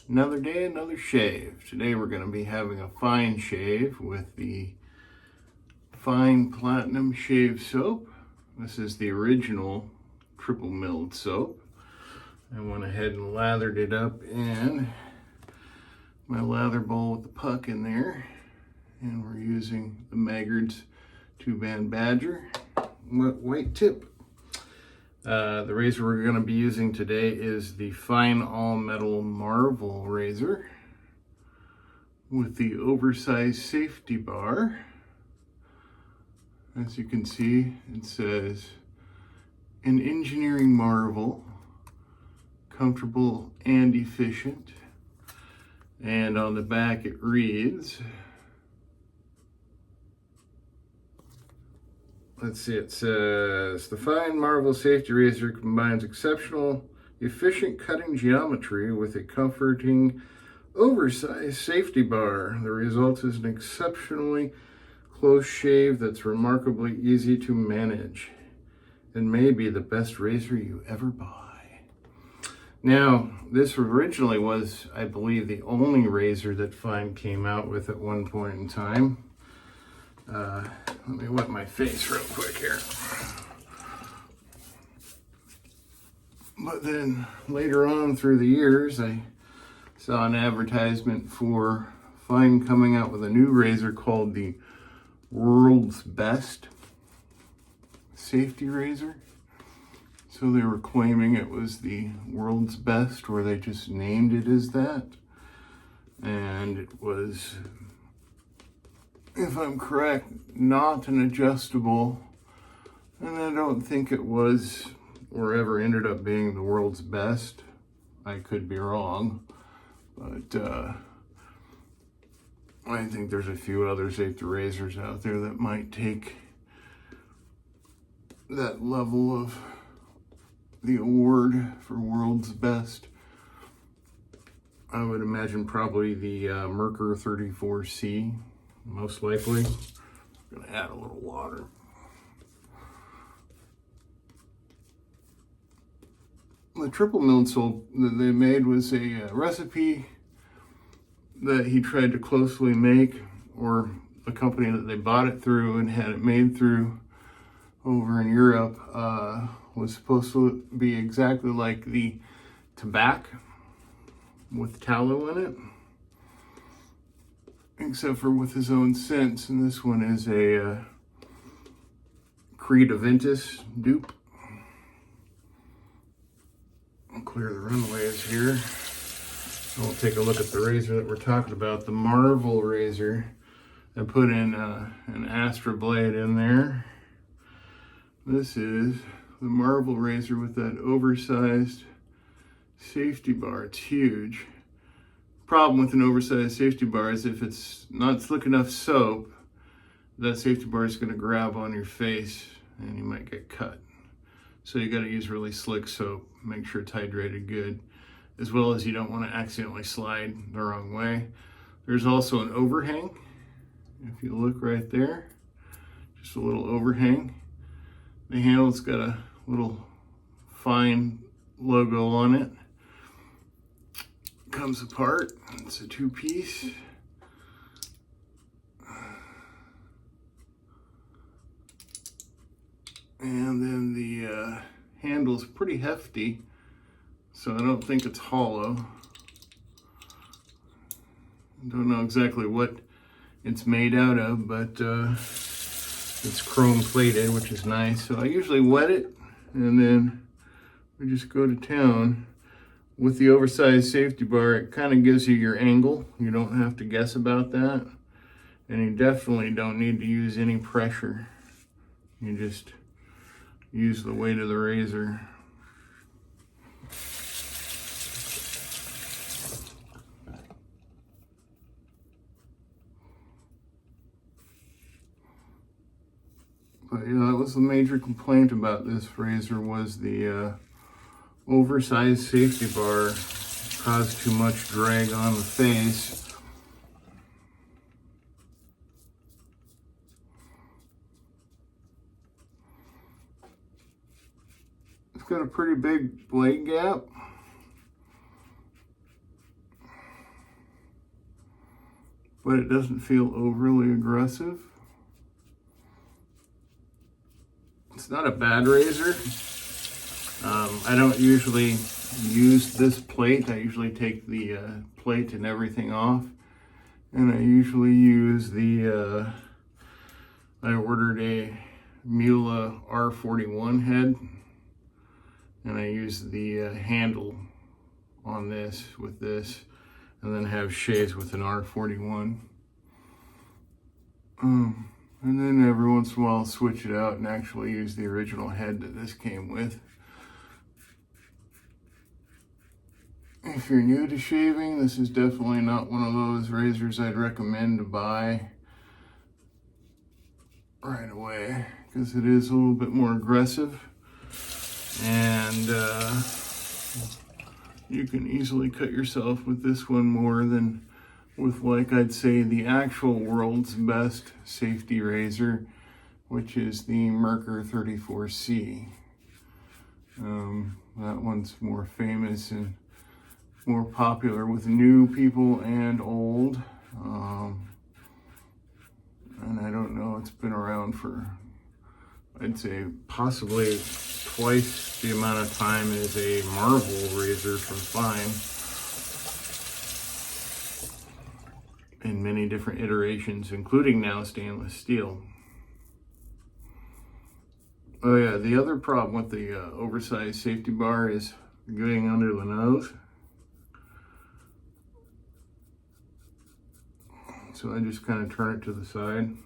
Another day, another shave. Today we're going to be having a fine shave with the Fine Platinum Shave Soap. This is the original triple milled soap. I went ahead and lathered it up in my lather bowl with the puck in there. And we're using the Maggard's 2-band Badger white tip. The razor we're going to be using today is the Fine All Metal Marvel razor with the oversized safety bar. As you can see, it says, an engineering marvel, comfortable and efficient. And on the back it reads, let's see, it says, the Fine Marvel Safety Razor combines exceptional, efficient cutting geometry with a comforting, oversized safety bar. The result is an exceptionally close shave that's remarkably easy to manage and may be the best razor you ever buy. Now, this originally was, I believe, the only razor that Fine came out with at one point in time. Let me wet my face real quick here. But then later on through the years, I saw an advertisement for Fine coming out with a new razor called the World's Best Safety Razor. So they were claiming it was the World's Best, or they just named it as that. And it was, if I'm correct, not an adjustable, and I don't think it was or ever ended up being the world's best. I could be wrong, but I think there's a few other safety razors out there that might take that level of the award for world's best. I would imagine probably the Merkur 34C. Most likely. I'm gonna add a little water. The triple milled soap that they made was a recipe that he tried to closely make, or the company that they bought it through and had it made through over in Europe was supposed to be exactly like the tobacco with tallow in it, except for with his own scents. And this one is a Creed Aventus dupe. I'll clear the runways here. We'll take a look at the razor that we're talking about, the Marvel razor. I put in an Astra blade in there. This is the Marvel razor with that oversized safety bar. It's huge. Problem with an oversized safety bar is if it's not slick enough soap, that safety bar is going to grab on your face and you might get cut. So you got to use really slick soap. Make sure it's hydrated good, as well as you don't want to accidentally slide the wrong way. There's also an overhang. If you look right there, just a little overhang. The handle's got a little Fine logo on it. Comes apart. It's a 2-piece. And then the handle's pretty hefty, so I don't think it's hollow. Don't know exactly what it's made out of, but it's chrome plated, which is nice. So I usually wet it, and then we just go to town. With the oversized safety bar, it kind of gives you your angle. You don't have to guess about that. And you definitely don't need to use any pressure. You just use the weight of the razor. But yeah, that was the major complaint about this razor, was the oversized safety bar caused too much drag on the face. It's got a pretty big blade gap. but it doesn't feel overly aggressive. It's not a bad razor. I don't usually use this plate. I usually take the plate and everything off, and I usually use the I ordered a Mula R41 head, and I use the handle on this with this, and then have shaves with an R41. And then every once in a while I'll switch it out and actually use the original head that this came with. If you're new to shaving, this is definitely not one of those razors I'd recommend to buy right away, because it is a little bit more aggressive, and you can easily cut yourself with this one more than with, like, I'd say the actual world's best safety razor, which is the Merkur 34C. That one's more famous and more popular with new people and old. And I don't know, it's been around for, I'd say, possibly twice the amount of time as a Marvel razor from Fine, in many different iterations, including now stainless steel. Oh yeah, the other problem with the oversized safety bar is getting under the nose. So I just kind of turn it to the side.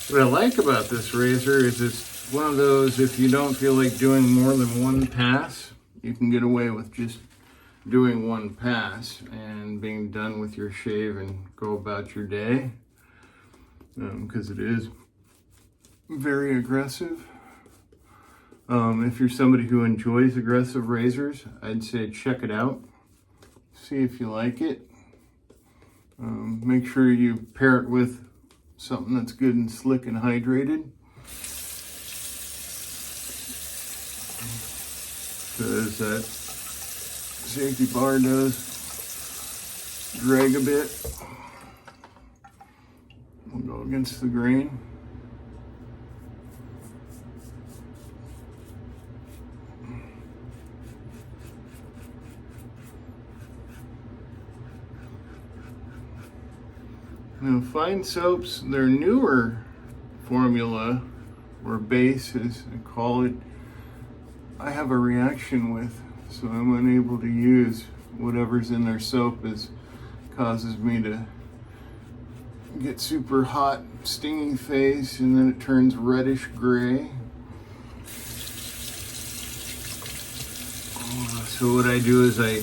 What I like about this razor is it's one of those, if you don't feel like doing more than one pass, you can get away with just doing one pass and being done with your shave and go about your day, because it is very aggressive. If you're somebody who enjoys aggressive razors, I'd say check it out. See if you like it. Make sure you pair it with something that's good and slick and hydrated, because that safety bar does drag a bit. We'll go against the grain. Now, Fine soaps, their newer formula, or base as I call it, I have a reaction with, so I'm unable to use whatever's in their soap. Causes me to get super hot, stinging face, and then it turns reddish gray. So what I do is I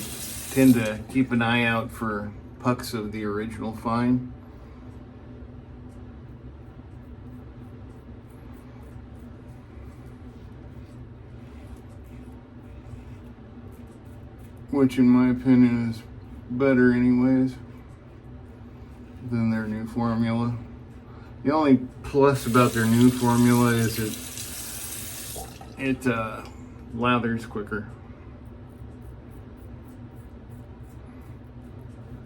tend to keep an eye out for pucks of the original Fine. Which in my opinion is better anyways than their new formula. The only plus about their new formula is it lathers quicker.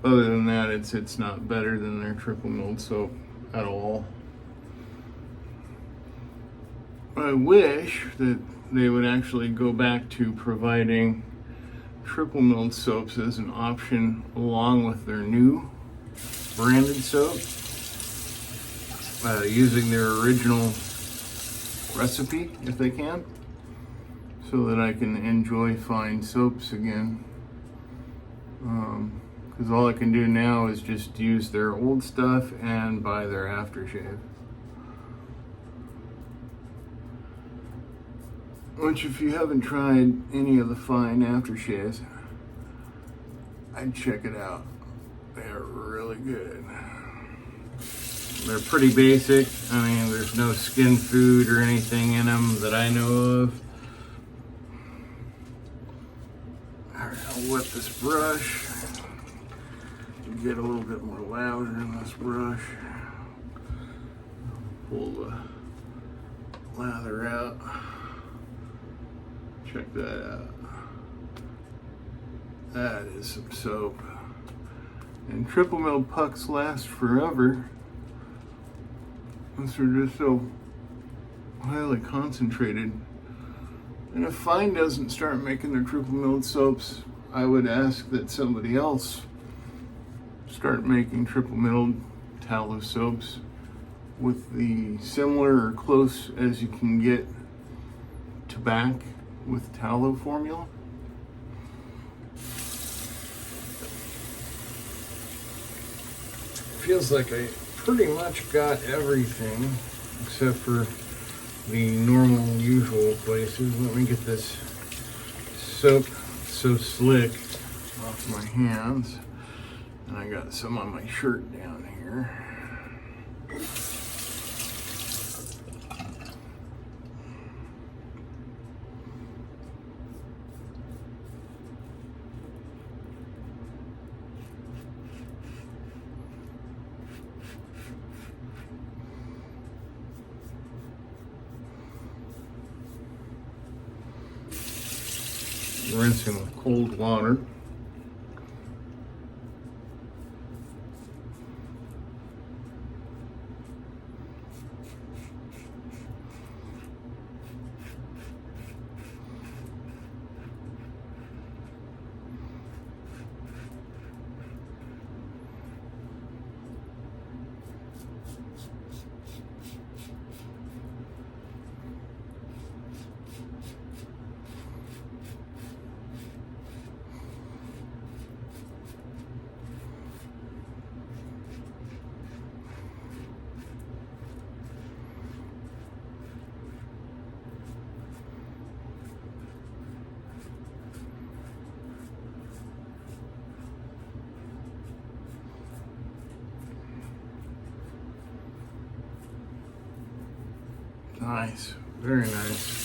Other than that, it's not better than their triple milled soap at all. I wish that they would actually go back to providing triple milled soaps as an option along with their new branded soap, using their original recipe if they can, so that I can enjoy Fine soaps again, because all I can do now is just use their old stuff and buy their aftershave, which, if you haven't tried any of the Fine aftershaves, I'd check it out. They're really good. They're pretty basic. I mean, there's no skin food or anything in them that I know of. All right, I'll wet this brush. Get a little bit more louder in this brush. Pull the lather out. Check that out. That is some soap. And triple milled pucks last forever. These are just so highly concentrated. And if Fine doesn't start making their triple milled soaps, I would ask that somebody else start making triple milled tallow soaps with the similar or close as you can get to back with tallow formula. Feels like I pretty much got everything except for the normal usual places. Let me get this soap so slick off my hands. And I got some on my shirt down here. Rinsing with cold water. Nice, very nice.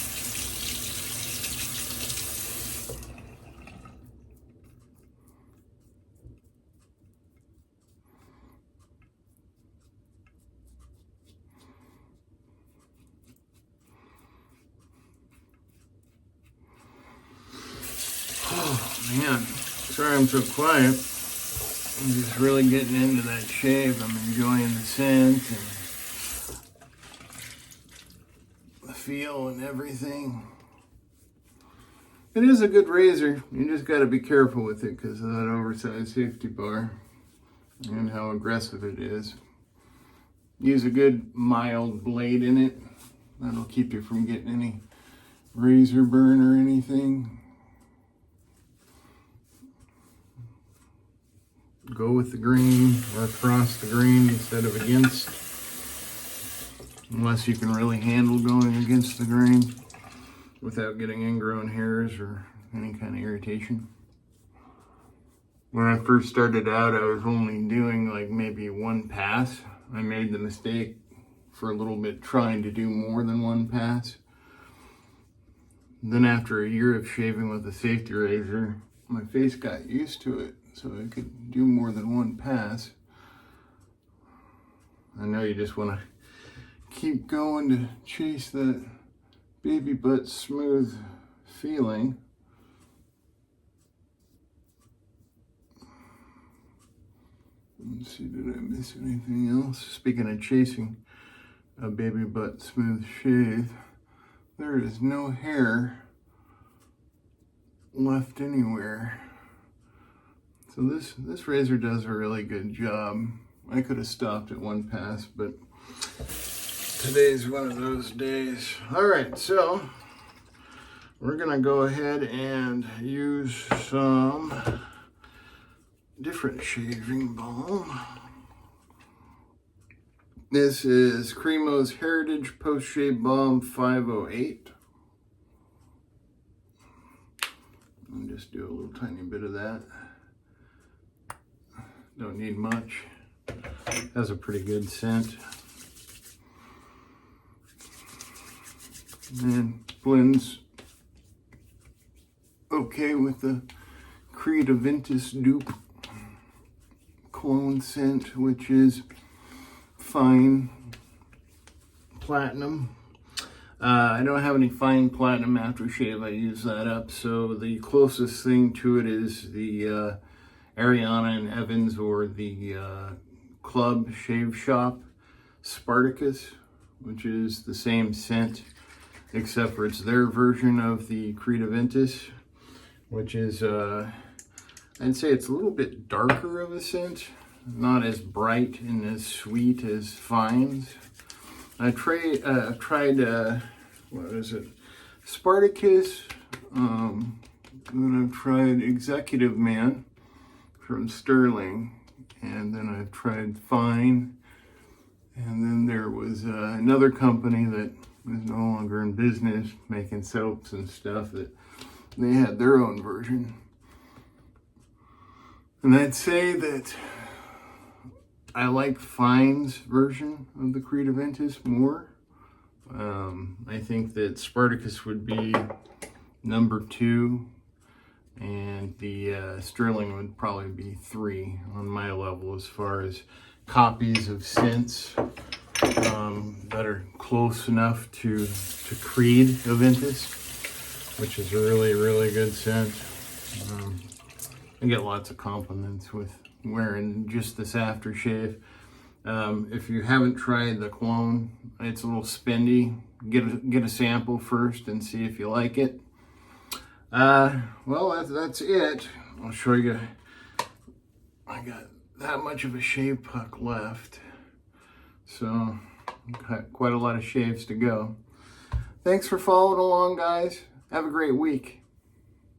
Oh man, sorry I'm so quiet. I'm just really getting into that shave. I'm enjoying the scent and feel and everything. It is a good razor. You just got to be careful with it because of that oversized safety bar and how aggressive it is. Use a good mild blade in it. That'll keep you from getting any razor burn or anything. Go with the grain or across the grain instead of against. Unless you can really handle going against the grain without getting ingrown hairs or any kind of irritation. When I first started out, I was only doing like maybe one pass. I made the mistake for a little bit trying to do more than one pass. Then after a year of shaving with a safety razor, my face got used to it, so I could do more than one pass. I know you just want to keep going to chase that baby butt smooth feeling. Let's see, did I miss anything else? Speaking of chasing a baby butt smooth shave, there is no hair left anywhere. So this razor does a really good job. I could have stopped at one pass, but today's one of those days. All right, so we're gonna go ahead and use some different shaving balm. This is Cremo's Heritage Post Shave Balm 508. I'll just do a little tiny bit of that. Don't need much. Has a pretty good scent. And blends okay with the Creed Aventus dupe cologne scent, which is fine platinum. I don't have any fine platinum aftershave. I use that up. So the closest thing to it is the Ariana and Evans, or the Club Shave Shop Spartacus, which is the same scent, except for it's their version of the Creed Aventus, which is, I'd say it's a little bit darker of a scent, not as bright and as sweet as Fiends. I tried, what is it? Spartacus, then I've tried Executive Man from Sterling, and then I've tried Fine, and then there was another company that is no longer in business making soaps and stuff, that they had their own version. And I'd say that I like Fine's version of the Creed Aventus more. I think that Spartacus would be number 2, and the Sterling would probably be 3 on my level as far as copies of scents that are close enough to Creed Aventus, which is a really, really good scent. I get lots of compliments with wearing just this aftershave. If you haven't tried the cologne, it's a little spendy. Get a sample first and see if you like it. Well, that's it. I'll show you. I got that much of a shave puck left, so got quite a lot of shaves to go. Thanks for following along, guys. Have a great week.